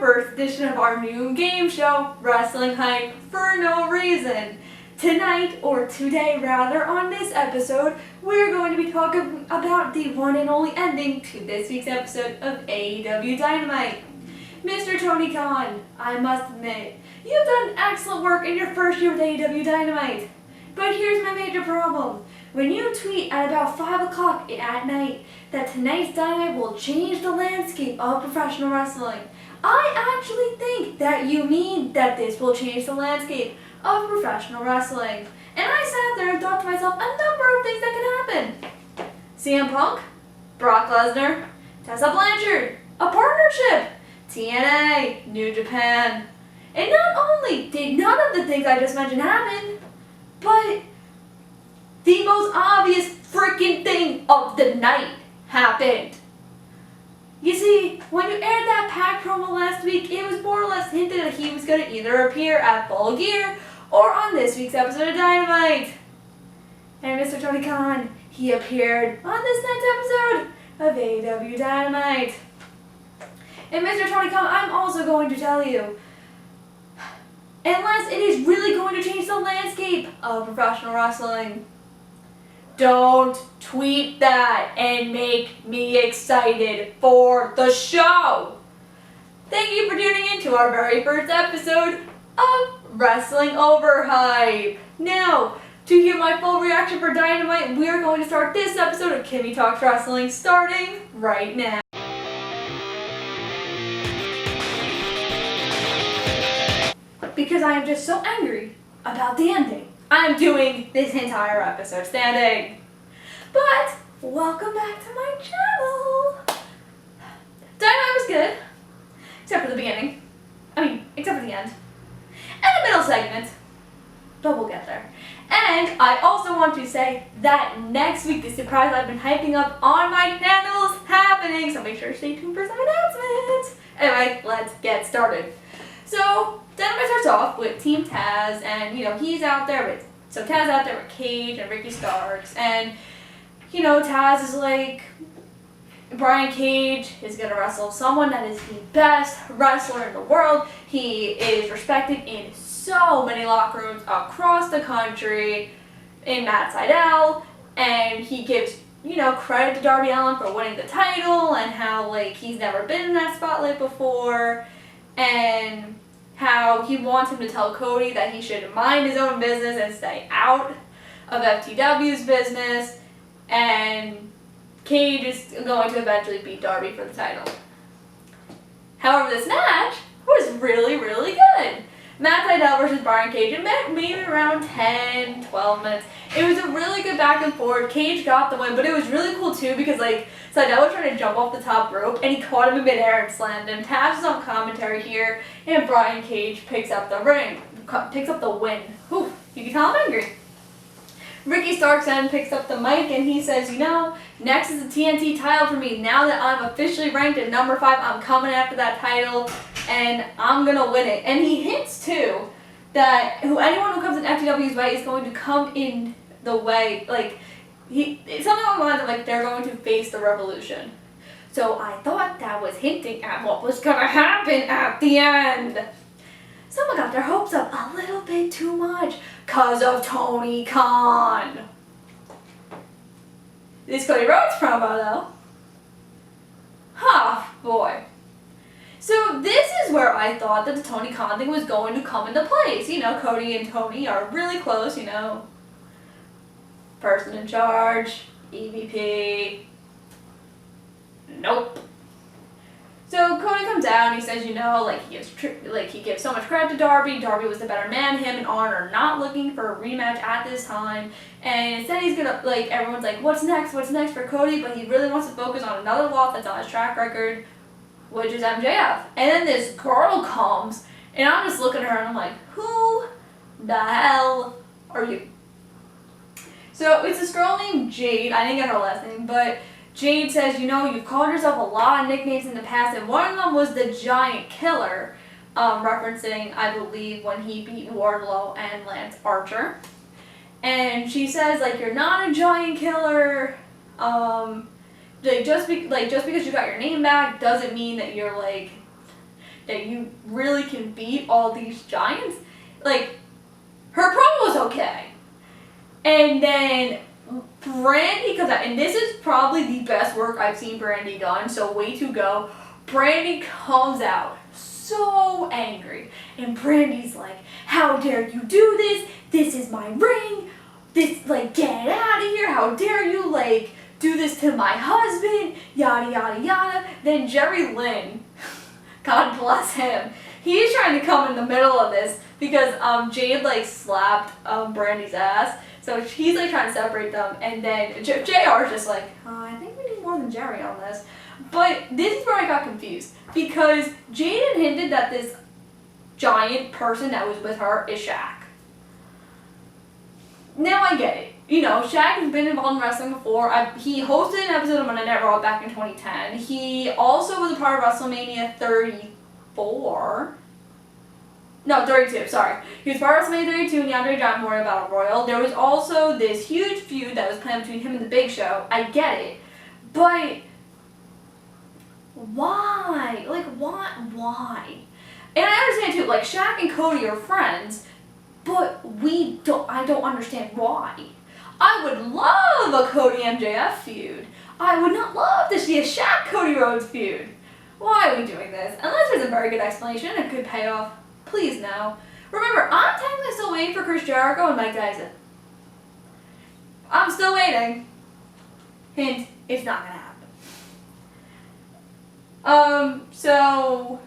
first edition of our new game show, Wrestling Hype for No Reason. Tonight, or today rather, on this episode, we're going to be talking about the one and only ending to this week's episode of AEW Dynamite. Mr. Tony Khan, I must admit, you've done excellent work in your first year with AEW Dynamite. But here's my major problem. When you tweet at about 5 o'clock at night that tonight's Dynamite will change the landscape of professional wrestling, I actually think that you mean that this will change the landscape of professional wrestling. And I sat there and thought to myself a number of things that could happen. CM Punk, Brock Lesnar, Tessa Blanchard, a partnership, TNA, New Japan. And not only did none of the things I just mentioned happen, but the most obvious freaking thing of the night happened. You see, when you aired that Pac promo last week, it was more or less hinted that he was going to either appear at Full Gear or on this week's episode of Dynamite. And Mr. Tony Khan, he appeared on this night's episode of AEW Dynamite. And Mr. Tony Khan, I'm also going to tell you, unless it is really going to change the landscape of professional wrestling, don't tweet that and make me excited for the show. Thank you for tuning in to our very first episode of Wrestling Overhype. Now, to hear my full reaction for Dynamite, we are going to start this episode of Kimmy Talks Wrestling starting right now. Because I am just so angry about the ending, I'm doing this entire episode standing. But welcome back to my channel. Dynamite was good, except for the beginning. Except for the end. And the middle segment. But we'll get there. And I also want to say that next week, the surprise I've been hyping up on my channel is happening. So make sure to stay tuned for some announcements. Anyway, let's get started. So Dynamite starts off with Team Tazz, and he's out there with, so Tazz out there with Cage and Ricky Starks, and Tazz is like, Brian Cage is gonna wrestle someone that is the best wrestler in the world. He is respected in so many locker rooms across the country, in Matt Sydal, and he gives credit to Darby Allin for winning the title, and how he's never been in that spotlight before, and how he wants him to tell Cody that he should mind his own business and stay out of FTW's business, and Cage is going to eventually beat Darby for the title. However, this match was really, really good. Matt Sydal versus Brian Cage, it meant maybe around 10, 12 minutes. It was a really good back and forth. Cage got the win, but it was really cool too because Sydal was trying to jump off the top rope and he caught him in midair and slammed him. Tazz is on commentary here, and Brian Cage picks up the win. Whew, you can tell I'm angry. Ricky Starks then picks up the mic and he says, next is the TNT title for me. Now that I'm officially ranked at number 5, I'm coming after that title and I'm gonna win it. And he hints too that anyone who comes in FTW's way is going to come in the way, something along the lines of they're going to face the Revolution. So I thought that was hinting at what was gonna happen at the end. Someone got their hopes up a little bit too much because of Tony Khan. This Cody Rhodes promo though. Boy. So this is where I thought that the Tony Khan thing was going to come into place. Cody and Tony are really close, person in charge, EVP. Nope. So Cody comes out and he says, he gives so much credit to Darby. Darby was the better man. Him and Arn are not looking for a rematch at this time. And instead he's gonna, everyone's like, what's next for Cody? But he really wants to focus on another loss that's on his track record, which is MJF. And then this girl comes, and I'm just looking at her and I'm like, who the hell are you? So it's this girl named Jade. I didn't get her last name, but Jade says, you've called yourself a lot of nicknames in the past, and one of them was the Giant Killer, referencing, I believe, when he beat Wardlow and Lance Archer. And she says, you're not a Giant Killer, just because you got your name back doesn't mean that you're that you really can beat all these giants. Like, her promo was okay. And then Brandy comes out, and this is probably the best work I've seen Brandy done, so way to go. Brandy comes out so angry, and Brandy's like, how dare you do this? This is my ring. This, like, get out of here. How dare you, like, do this to my husband? Yada, yada, yada. Then Jerry Lynn, God bless him, he's trying to come in the middle of this because Jade, like, slapped Brandy's ass. So he's, like, trying to separate them. And then JR's just like, I think we need more than Jerry on this. But this is where I got confused. Because Jade had hinted that this giant person that was with her is Shaq. Now I get it. You know, Shaq has been involved in wrestling before. He hosted an episode of Monday Night Raw back in 2010. He also was a part of WrestleMania 34. No, 32, sorry. He was part of WrestleMania 32 and the Andre Giant Memorial Battle Royal. There was also this huge feud that was planned between him and The Big Show. I get it. But why? Like, why? And I understand too, like, Shaq and Cody are friends, but I don't understand why. I would love a Cody MJF feud. I would not love to see a Shaq Cody Rhodes feud. Why are we doing this? Unless there's a very good explanation, it could pay off. Please no. Remember, I'm technically still waiting for Chris Jericho and Mike Tyson. I'm still waiting. Hint, it's not gonna happen. So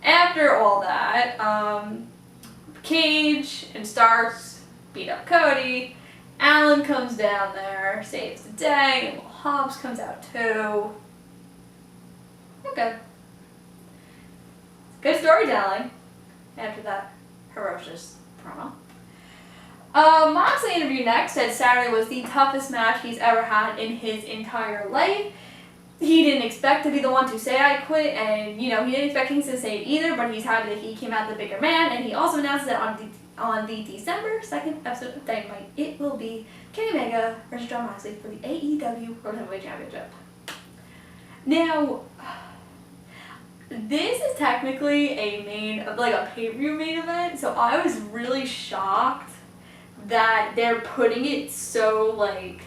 after all that, Cage and Starks beat up Cody. Alan comes down there, saves the day, and Will Hobbs comes out too. Okay. Good storytelling after that ferocious promo. Moxley interview next said Saturday was the toughest match he's ever had in his entire life. He didn't expect to be the one to say I quit, and you know, he didn't expect Kingston to say it either, but he's happy that he came out the bigger man, and he also announced that on the December 2nd episode of Dynamite, it will be Kenny Omega versus Jon Moxley for the AEW World Heavyweight Championship. Now, this is technically a pay-per-view main event, so I was really shocked that they're putting it so, like,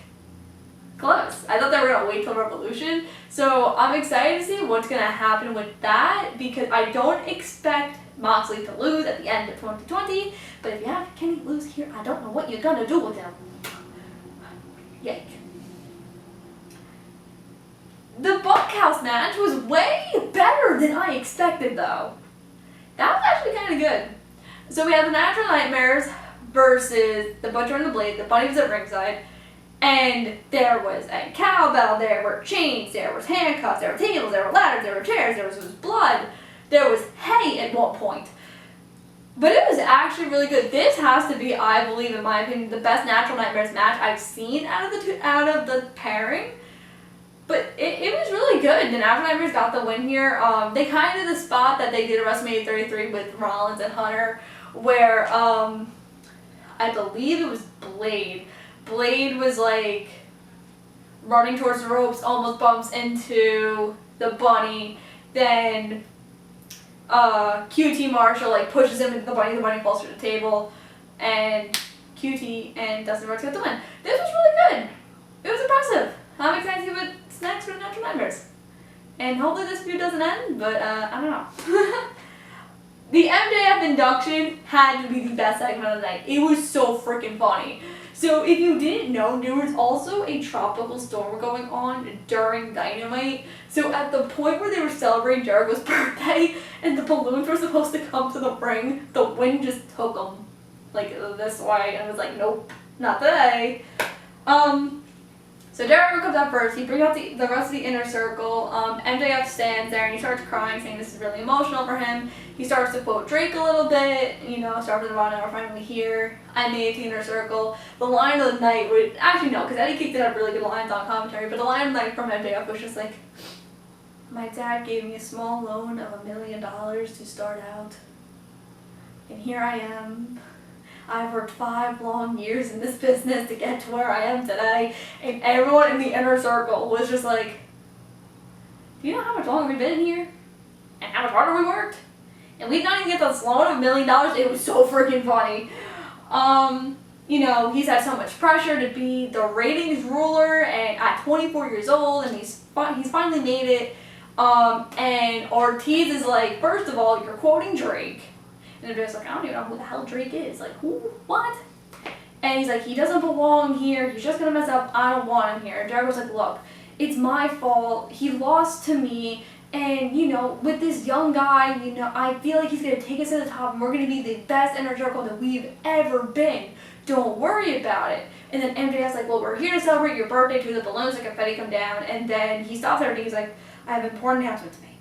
close. I thought they were going to wait till Revolution, so I'm excited to see what's going to happen with that, because I don't expect Moxley to lose at the end of 2020, but if you have Kenny lose here, I don't know what you're going to do with him. Yike. The bunkhouse match was way better than I expected, though. That was actually kind of good. So we had the Natural Nightmares versus the Butcher and the Blade. The Bunny was at ringside. And there was a cowbell, there were chains, there was handcuffs, there were tables, there were ladders, there were chairs, there was blood. There was hay at one point. But it was actually really good. This has to be, I believe, in my opinion, the best Natural Nightmares match I've seen out of the pairing. But it was really good. The Natural Nightmares got the win here. They kind of did the spot that they did at WrestleMania 33 with Rollins and Hunter, where I believe it was Blade. Blade was like running towards the ropes, almost bumps into the Bunny. Then QT Marshall like pushes him into the Bunny falls through the table, and QT and Dustin Rhodes got the win. This was really good. It was impressive. I'm excited to see what's next for the Natural Nightmares. And hopefully this feud doesn't end, but I don't know. The MJF induction had to be the best segment of the night. It was so freaking funny. So if you didn't know, there was also a tropical storm going on during Dynamite. So at the point where they were celebrating Jericho's birthday and the balloons were supposed to come to the ring, the wind just took them like this way and was like, nope, not today. So Jericho comes out first. He brings out the rest of the inner circle. MJF stands there and he starts crying, saying this is really emotional for him. He starts to quote Drake a little bit, you know, start with the Raw, now we're finally here. I made the inner circle. The line of the night would, actually no, because Eddie kicked it up really good lines on commentary, but the line of the night from MJF was just like, my dad gave me a small loan of $1 million to start out. And here I am. I've worked 5 long years in this business to get to where I am today. And everyone in the inner circle was just like, do you know how much longer we've been in here? and how much harder we worked. And we did not even get the sloan of $1 million. It was so freaking funny. You know, he's had so much pressure to be the ratings ruler, and at 24 years old, and he's finally made it. And Ortiz is like, first of all, you're quoting Drake. And they're just like, I don't even know who the hell Drake is. Like, who? What? And he's like, he doesn't belong here. He's just going to mess up. I don't want him here. And Jericho's like, look, it's my fault. He lost to me. And, you know, with this young guy, you know, I feel like he's going to take us to the top. And we're going to be the best Inner Circle that we've ever been. Don't worry about it. And then MJF's like, well, we're here to celebrate your birthday too. The balloons, the confetti come down. And then he stops there and he's like, I have important announcement to make.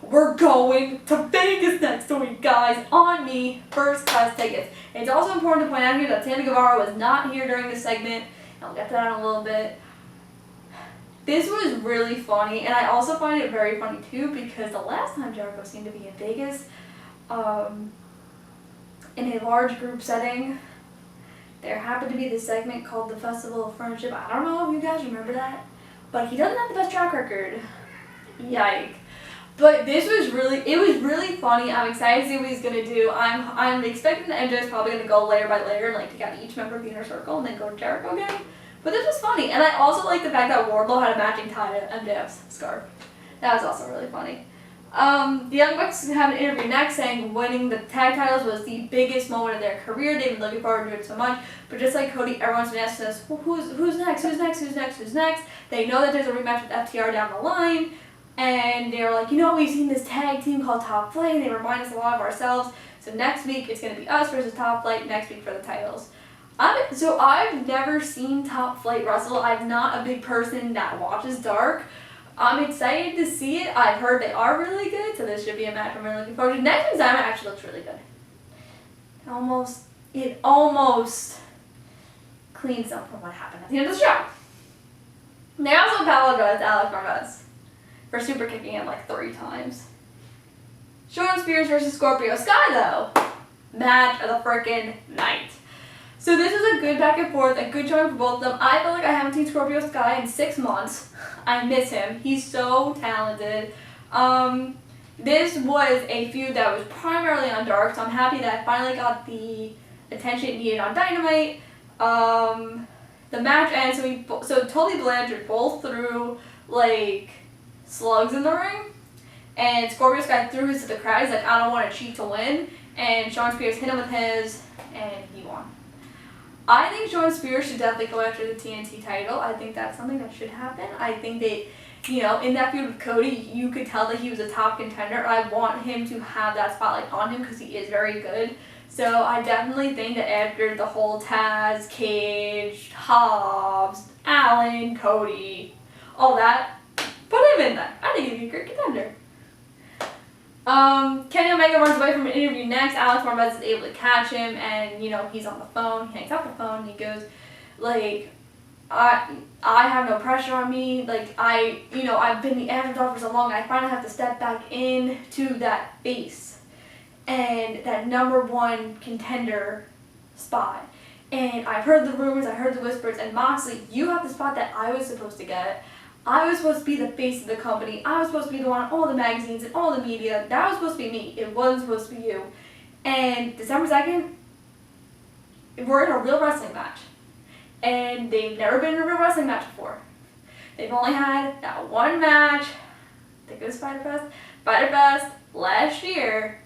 We're going to Vegas next week, guys. On me, first class tickets. And it's also important to point out here that Sammy Guevara was not here during this segment. I'll get to that in a little bit. This was really funny, and I also find it very funny too because the last time Jericho seemed to be in Vegas, in a large group setting, there happened to be this segment called the Festival of Friendship. I don't know if you guys remember that, but he doesn't have the best track record. Yike. But this was really funny. I'm excited to see what he's gonna do. I'm expecting that MJ is probably gonna go layer by layer and like take out each member of the Inner Circle and then go to Jericho again. But this was funny, and I also like the fact that Wardlow had a matching tie to MJF's scarf. That was also really funny. The Young Bucks have an interview next saying winning the tag titles was the biggest moment of their career. They've been looking forward to it so much. But just like Cody, everyone's been asking us, well, who's next? Who's next? Who's next? Who's next? They know that there's a rematch with FTR down the line. And they were like, you know, we've seen this tag team called Top Flight, and they remind us a lot of ourselves. So next week, it's going to be us versus Top Flight next week for the titles. So I've never seen Top Flight wrestle. I'm not a big person that watches Dark. I'm excited to see it. I've heard they are really good, so this should be a match I'm really looking forward to. Next week's Dynamite actually looks really good. It almost cleans up from what happened at the end of the show. And they also apologized to Alex Marvez for super kicking him like 3 times. Shawn Spears versus Scorpio Sky though. Match of the frickin' night. So this is a good back and forth, a good showing for both of them. I feel like I haven't seen Scorpio Sky in 6 months. I miss him. He's so talented. This was a feud that was primarily on Dark, so I'm happy that I finally got the attention it needed on Dynamite. The match ends, so Tully Blanchard both threw like slugs in the ring, and Scorpio Sky threw his to the crowd. He's like, I don't want to cheat to win, and Shawn Spears hit him with his, and he won. I think Shawn Spears should definitely go after the TNT title. I think that's something that should happen. I think they, you know, in that feud with Cody, you could tell that he was a top contender. I want him to have that spotlight on him because he is very good. So I definitely think that after the whole Tazz, Cage, Hobbs, Allen, Cody, all that, put him in there. I think he'd be a great contender. Kenny Omega runs away from an interview next. Alex Marvez is able to catch him, and you know he's on the phone. He hangs up the phone. And he goes, like, I have no pressure on me. Like I've been the afterthought for so long. I finally have to step back into that face and that #1 contender spot. And I've heard the rumors. I heard the whispers. And Moxley, you have the spot that I was supposed to get. I was supposed to be the face of the company. I was supposed to be the one on all the magazines and all the media. That was supposed to be me. It wasn't supposed to be you. And December 2nd, we're in a real wrestling match. And they've never been in a real wrestling match before. They've only had that one match. I think it was Fyter Fest last year.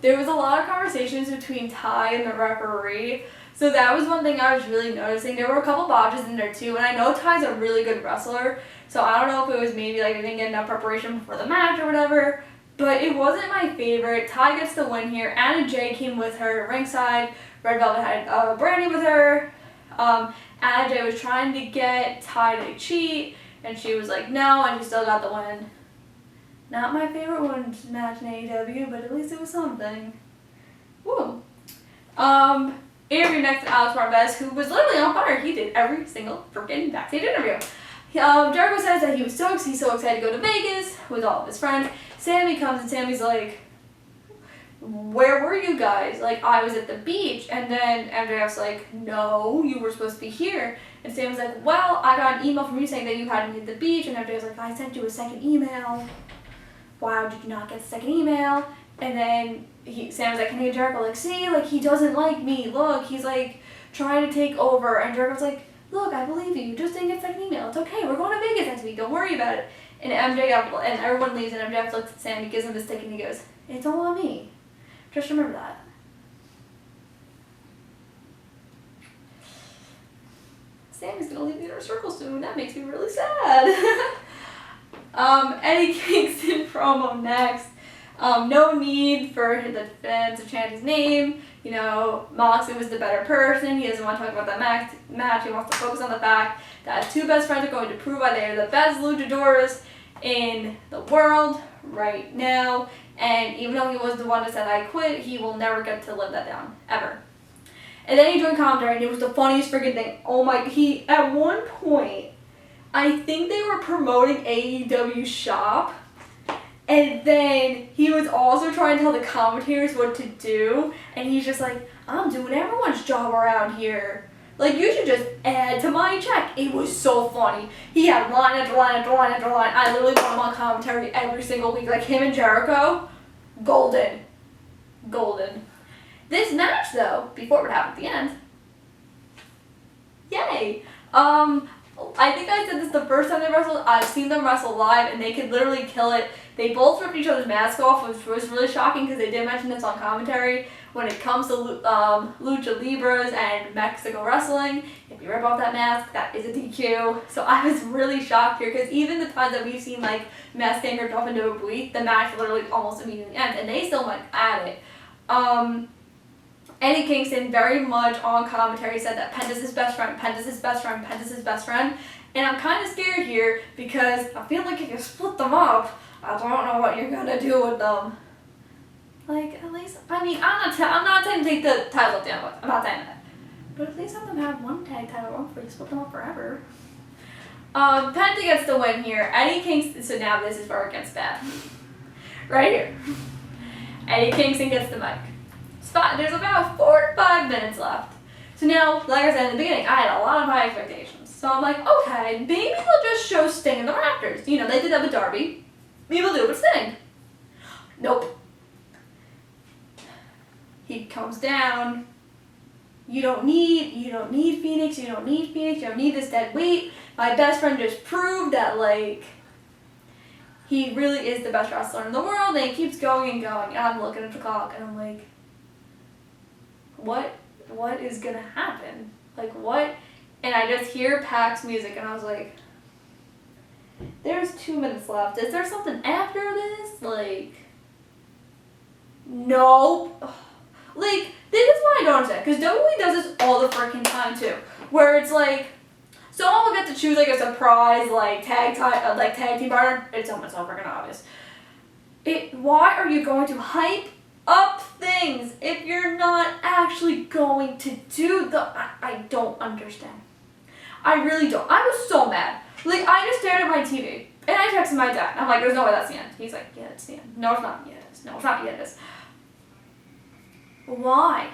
There was a lot of conversations between Ty and the referee. So that was one thing I was really noticing. There were a couple botches in there too, and I know Ty's a really good wrestler, so I don't know if it was maybe like they didn't get enough preparation before the match or whatever, but it wasn't my favorite. Ty gets the win here. Anna Jay came with her ringside. Red Velvet had Brandy with her. Anna Jay was trying to get Ty to cheat, and she was like no, and she still got the win. Not my favorite women's match in AEW, but at least it was something. Woo. Interview next to Alex Marvez, who was literally on fire. He did every single freaking backstage interview. Jericho says that he's so excited to go to Vegas with all of his friends. Sammy comes and Sammy's like, where were you guys? Like, I was at the beach. And then MJF's like, no, you were supposed to be here. And Sammy's like, well, I got an email from you saying that you hadn't hit the beach. And MJF's like, I sent you a second email. why did you not get the second email? And then Sam was like, hey Jericho, like, see, like, he doesn't like me, look, he's like trying to take over. And Jericho's like, look, I believe you just didn't get the second email, it's okay, we're going to Vegas next week, don't worry about it. And MJF, and everyone leaves, and MJF looks at Sam, he gives him the stick, and he goes, it's all on me, just remember that. Sam is gonna leave the inner circle soon, that makes me really sad. Eddie Kingston promo next. No need for the fans to chant his name. You know, Moxley was the better person. He doesn't want to talk about that match. He wants to focus on the fact that his two best friends are going to prove why they are the best luchadores in the world right now. And even though he was the one that said I quit, he will never get to live that down, ever. And then he joined commentary, and it was the funniest freaking thing. Oh my, at one point, I think they were promoting AEW Shop, and then he was also trying to tell the commentators what to do, and he's just like, I'm doing everyone's job around here. Like, you should just add to my check. It was so funny. He had line after line after line after line. I literally want him on commentary every single week. Like, him and Jericho, golden. Golden. This match, though, before what happened at the end, yay. I think I said this the first time they wrestled. I've seen them wrestle live, and they could literally kill it. They both ripped each other's masks off, which was really shocking because they did mention this on commentary. When it comes to Lucha Libras and Mexico wrestling, if you rip off that mask, that is a DQ. So I was really shocked here because even the times that we've seen like masks getting ripped off into a buoy, the match literally almost immediately ends, and they still went at it. Eddie Kingston very much on commentary said that Penta's his best friend, Penta's his best friend, Penta's his best friend. And I'm kind of scared here because I feel like if you split them up, I don't know what you're going to do with them. Like, at least, I mean, I'm not saying take the titles down, I'm not saying that. But at least let them have one tag title run before you split them up forever. Penta gets the win here. Eddie Kingston, so now this is where it gets bad. Right here. Eddie Kingston gets the mic. There's about 4 to 5 minutes left. So now, like I said in the beginning, I had a lot of high expectations. So I'm like, okay, maybe they'll just show Sting in the Raptors. You know, they did that with Darby. Maybe they'll do it with Sting. Nope. He comes down. You don't need Phoenix. You don't need this dead weight. My best friend just proved that, like, he really is the best wrestler in the world. And he keeps going and going. And I'm looking at the clock, and I'm like, what is gonna happen? Like, what? And I just hear Pac's music, and I was like, there's 2 minutes left. Is there something after this? Like, no. Like, this is what I don't understand, because WWE does this all the freaking time, too, where it's like, someone will get to choose, like, a surprise, like, tag team partner. It's almost so freaking obvious. Why are you going to hype up things if you're not actually going to do I don't understand. I really don't. I was so mad. Like, I just stared at my TV, and I texted my dad. I'm like, there's no way that's the end. He's like, yeah, it's the end. No, it's not. Yeah, it is. No, it's not. Yeah, it is. Why?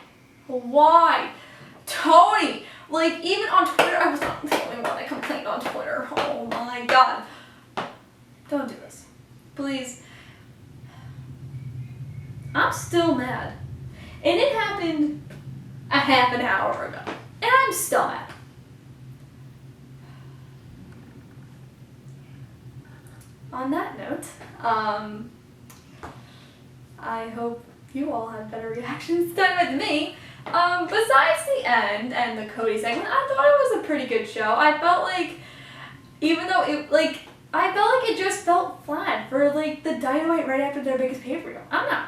Tony! Like, even on Twitter, I was not the only one that complained on Twitter. Oh my god. Don't do this. Please. I'm still mad. And it happened a half an hour ago. And I'm still mad. On that note, I hope you all have better reactions to Dynamite than me. Besides the end and the Cody segment, I thought it was a pretty good show. I felt like, even though I felt like it just felt flat for, like, the Dynamite right after their biggest pay-per-view. I don't know.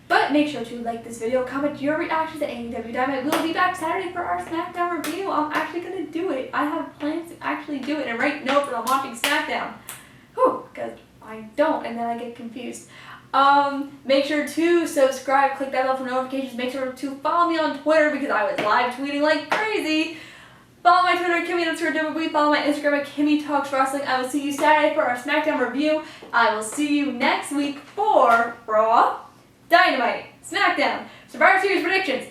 But make sure to like this video, comment your reaction to AEW Dynamite. We'll be back Saturday for our SmackDown review. I'm actually going to do it. I have plans to actually do it and write notes when I'm watching SmackDown. Because I don't, and then I get confused. Make sure to subscribe, click that bell for notifications. Make sure to follow me on Twitter because I was live tweeting like crazy. Follow my Twitter at Kimmy Talks Wrestling. Follow my Instagram at Kimmy Talks Wrestling. I will see you Saturday for our SmackDown review. I will see you next week for Raw, Dynamite, SmackDown, Survivor Series predictions,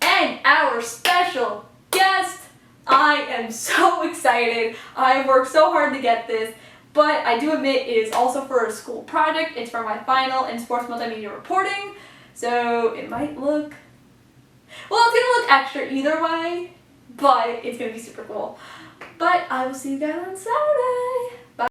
and our special guest. I am so excited. I worked so hard to get this. but I do admit it is also for a school project. It's for my final in sports multimedia reporting, so it might look, well, it's gonna look extra either way, but it's gonna be super cool. But I will see you guys on Saturday.